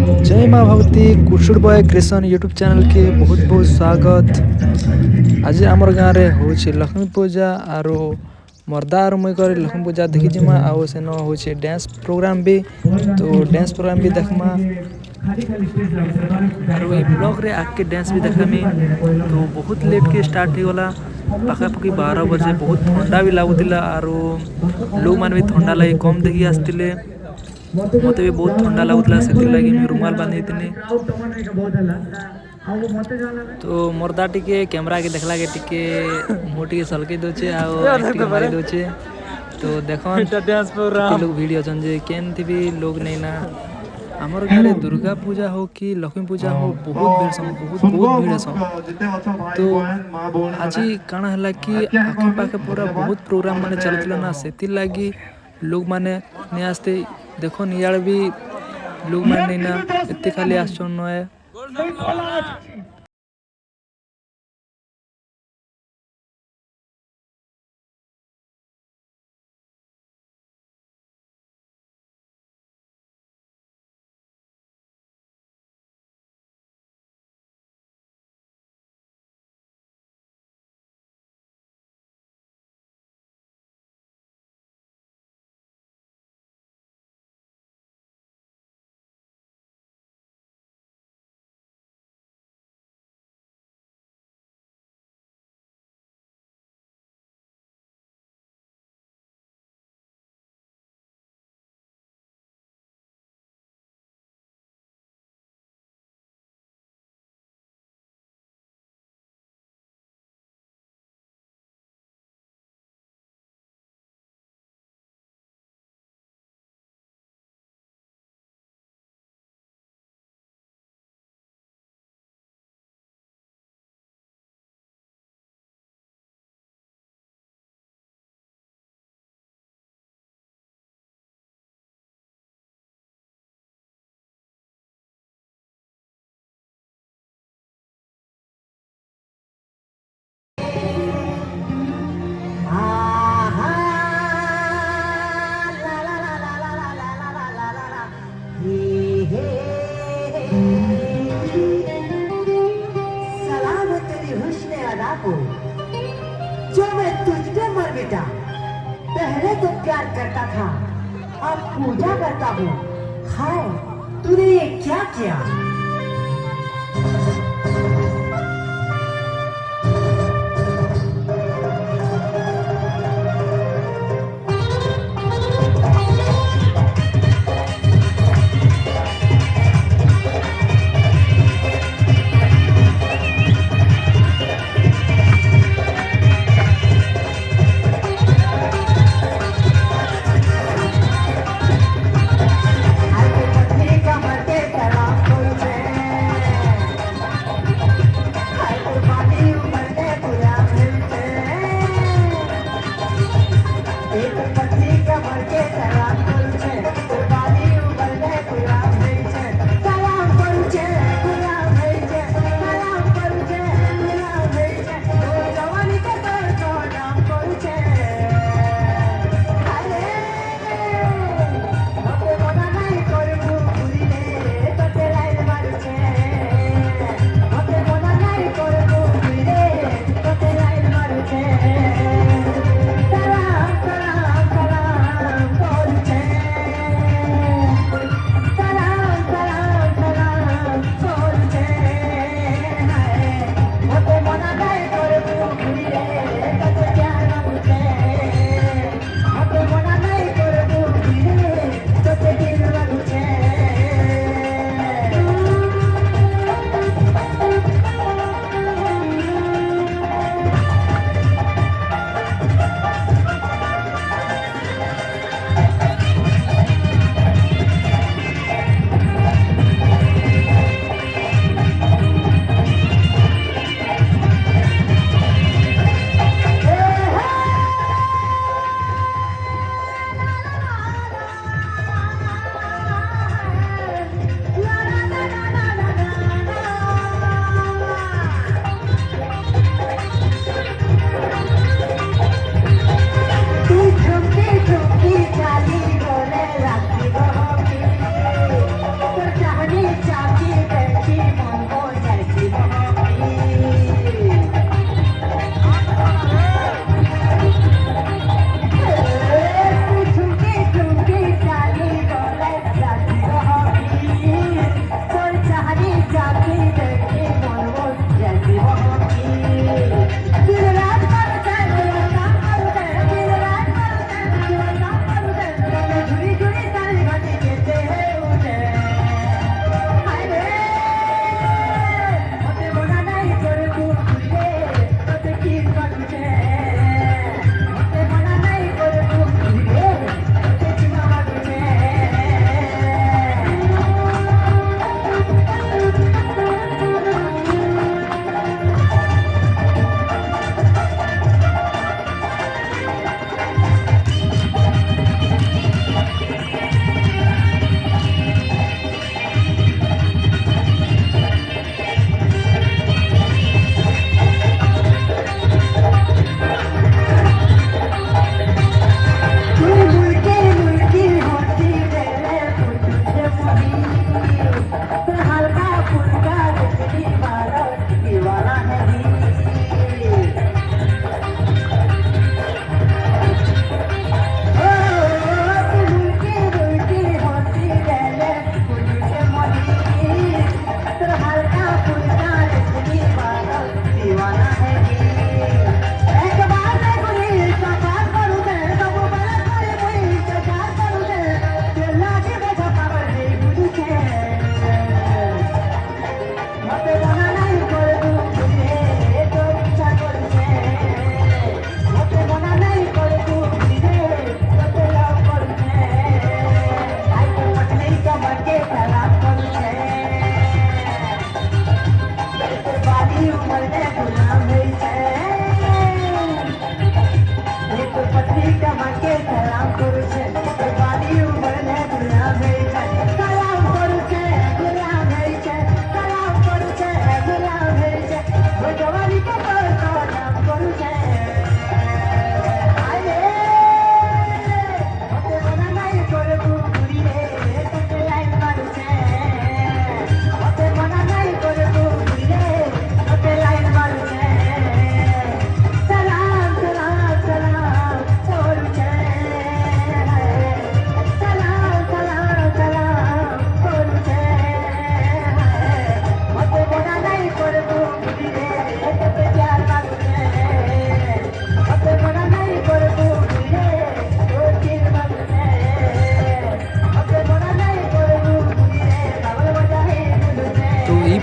जय माँ Bhagwati Kushud boy creation YouTube channel के बहुत बहुत स्वागत। आज आमर गाँव रे होछि लक्ष्मी पूजा आरो मर्दा और मुई कर लक्ष्मी पूजा देखी जिमा आउ सेन होछि डांस प्रोग्राम भी तो डांस प्रोग्राम भी देखमा आरो ई ब्लॉग रे आके डांस भी देखामी। तो बहुत लेट के स्टार्ट हो गला पाखापाखि 12 बजे बहुत ठंडा भी लागुतिला आरो लोग मान भी ठंडा लगी कम देखी आसतिले मते भी बहुत ठंडा लागुतला से लगी मैं रुमाल बांधी थी। तो मर्दा टिके कैमरा के देखला के टिके मोटी सलके दोचे आ मारी दोचे। तो देखो डांस प्रोग्राम लोग वीडियो छन जे केन थी भी लोग नहीं ना हमर घरे दुर्गा पूजा हो कि लक्ष्मी पूजा हो बहुत भीड़ सम बहुत भीड़ सम। तो आज काना हला कि आखे पाखे पूरा बहुत प्रोग्राम माने चलुतला ना सेति लागी लोग माने ने आस्ते देखो नियाल भी लोग माने ना एते खाली आश्चर्य है। जो मैं तुझ मर बेटा पहले तो प्यार करता था अब पूजा करता हूँ। हाय तूने ये क्या किया?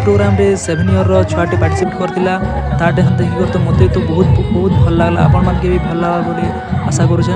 प्रोग्राम रे 7 इयर रो छुआटे पार्टिसिपेट करथिला ता डांस देखि तो मते तो बहुत भल लागला आपण मान के भी भल लागला बोली आशा करू छ।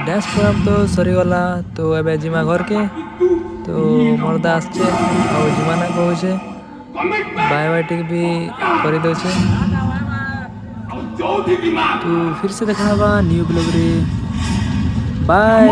डांस प्रोग्राम तो सरीगला तो एबे जिमा घर के तो मर्दा आसचे और जिमाना कहूचे बाय बाय टिक भी कर दे तो फिर से देखा न्यू ब्लॉग रे बाय।